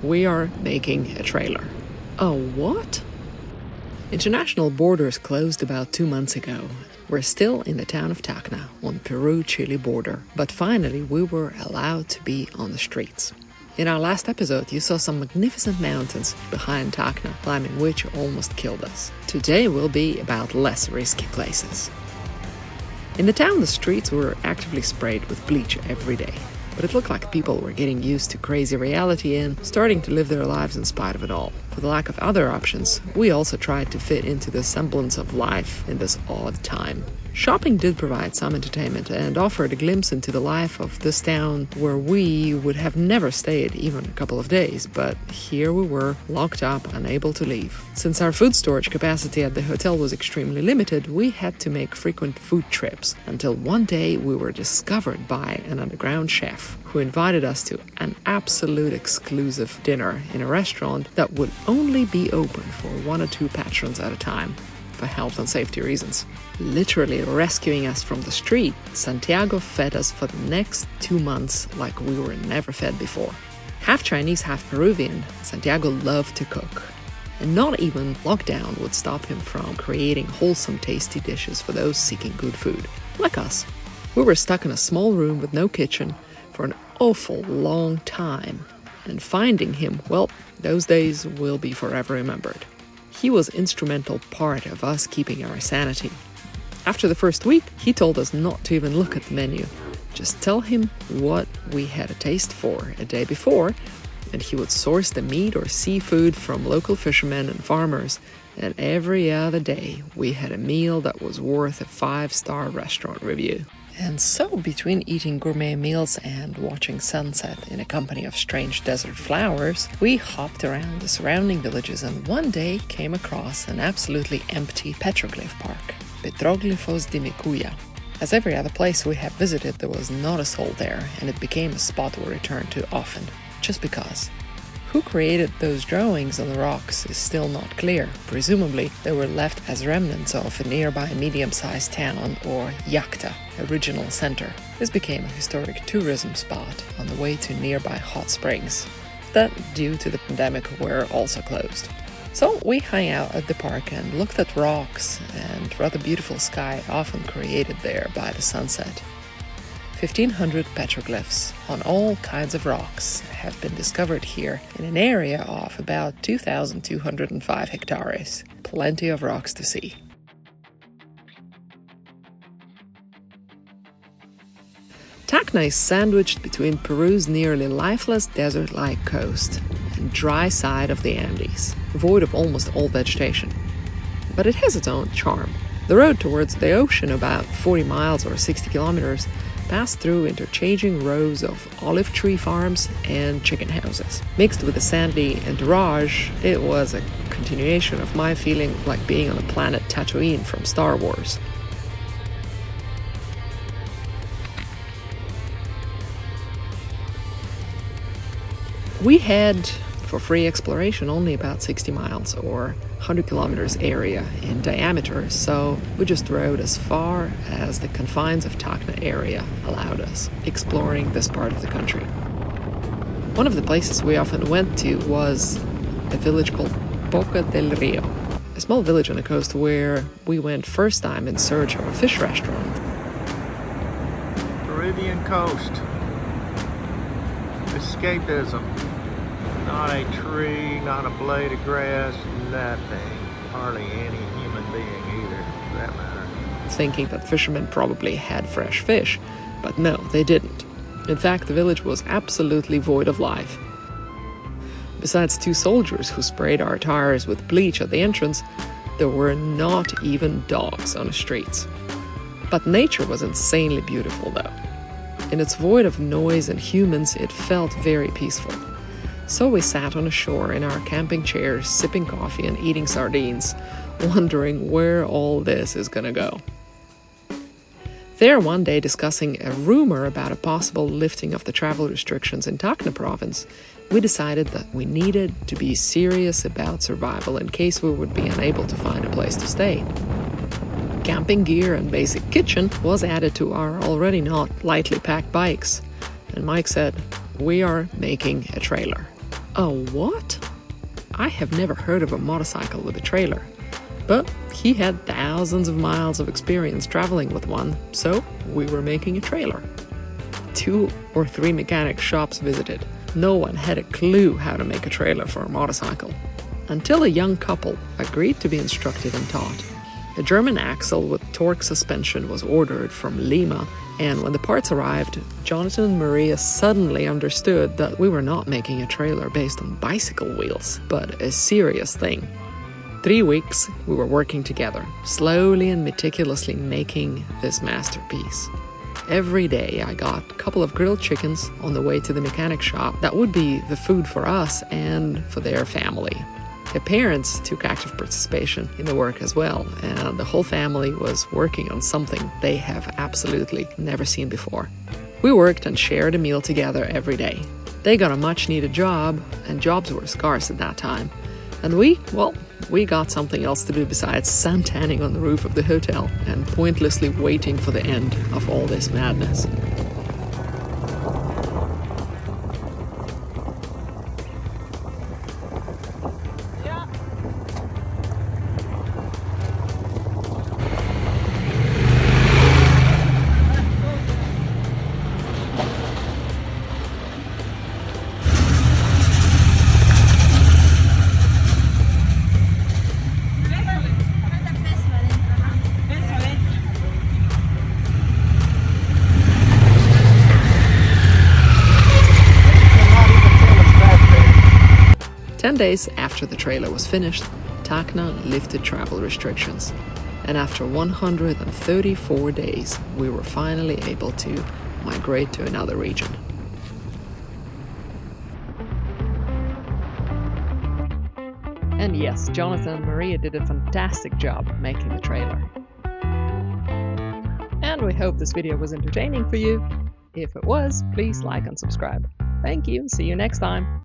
We are making a trailer. Oh, what? International borders closed about 2 months ago. We're still in the town of Tacna on Peru-Chile border, but finally we were allowed to be on the streets. In our last episode, you saw some magnificent mountains behind Tacna, climbing which almost killed us. Today will be about less risky places. In the town, the streets were actively sprayed with bleach every day, but it looked like people were getting used to crazy reality and starting to live their lives in spite of it all. For the lack of other options, we also tried to fit into the semblance of life in this odd time. Shopping did provide some entertainment and offered a glimpse into the life of this town where we would have never stayed even a couple of days, but here we were, locked up, unable to leave. Since our food storage capacity at the hotel was extremely limited, we had to make frequent food trips, until one day we were discovered by an underground chef who invited us to an absolute exclusive dinner in a restaurant that would only be open for 1 or 2 patrons at a time, for health and safety reasons. Literally rescuing us from the street, Santiago fed us for the next 2 months like we were never fed before. Half Chinese, half Peruvian, Santiago loved to cook. And not even lockdown would stop him from creating wholesome, tasty dishes for those seeking good food, like us. We were stuck in a small room with no kitchen for an awful long time. And finding him, well, those days will be forever remembered. He was an instrumental part of us keeping our sanity. After the first week, he told us not to even look at the menu. Just tell him what we had a taste for a day before, and he would source the meat or seafood from local fishermen and farmers, and every other day we had a meal that was worth a 5-star restaurant review. And so, between eating gourmet meals and watching sunset in a company of strange desert flowers, we hopped around the surrounding villages and one day came across an absolutely empty petroglyph park, Petroglifos de Micuya. As every other place we have visited, there was not a soul there, and it became a spot we returned to often, just because. Who created those drawings on the rocks is still not clear. Presumably, they were left as remnants of a nearby medium-sized town or Yakta, original center. This became a historic tourism spot on the way to nearby hot springs that, due to the pandemic, were also closed. So we hung out at the park and looked at rocks and rather beautiful sky often created there by the sunset. 1,500 petroglyphs on all kinds of rocks have been discovered here in an area of about 2,205 hectares. Plenty of rocks to see. Tacna is sandwiched between Peru's nearly lifeless desert-like coast and dry side of the Andes, void of almost all vegetation. But it has its own charm. The road towards the ocean, about 40 miles or 60 kilometers, passed through interchanging rows of olive tree farms and chicken houses. Mixed with the sandy entourage, it was a continuation of my feeling like being on the planet Tatooine from Star Wars. We had, for free exploration, only about 60 miles or 100 kilometers area in diameter, so we just rode as far as the confines of Tacna area allowed us, exploring this part of the country. One of the places we often went to was a village called Boca del Rio, a small village on the coast where we went first time in search of a fish restaurant. Peruvian coast. Escapism. Not a tree, not a blade of grass, nothing. Hardly any human being either, for that matter. Thinking that fishermen probably had fresh fish, but no, they didn't. In fact, the village was absolutely void of life. Besides 2 soldiers who sprayed our tires with bleach at the entrance, there were not even dogs on the streets. But nature was insanely beautiful, though. In its void of noise and humans, it felt very peaceful. So we sat on the shore in our camping chairs, sipping coffee and eating sardines, wondering where all this is gonna go. There, one day discussing a rumor about a possible lifting of the travel restrictions in Tacna province, we decided that we needed to be serious about survival in case we would be unable to find a place to stay. Camping gear and basic kitchen was added to our already not lightly packed bikes, and Mike said, "We are making a trailer." A what? I have never heard of a motorcycle with a trailer. But he had thousands of miles of experience traveling with one, so we were making a trailer. 2 or 3 mechanic shops visited. No one had a clue how to make a trailer for a motorcycle. Until a young couple agreed to be instructed and taught. A German axle with torque suspension was ordered from Lima, and when the parts arrived, Jonathan and Maria suddenly understood that we were not making a trailer based on bicycle wheels, but a serious thing. 3 weeks we were working together, slowly and meticulously making this masterpiece. Every day I got a couple of grilled chickens on the way to the mechanic shop. That would be the food for us and for their family. The parents took active participation in the work as well, and the whole family was working on something they have absolutely never seen before. We worked and shared a meal together every day. They got a much-needed job, and jobs were scarce at that time. And we got something else to do besides suntanning on the roof of the hotel and pointlessly waiting for the end of all this madness. Yeah. 10 days after the trailer was finished, Tacna lifted travel restrictions. And after 134 days, we were finally able to migrate to another region. And yes, Jonathan and Maria did a fantastic job making the trailer. And we hope this video was entertaining for you. If it was, please like and subscribe. Thank you, see you next time.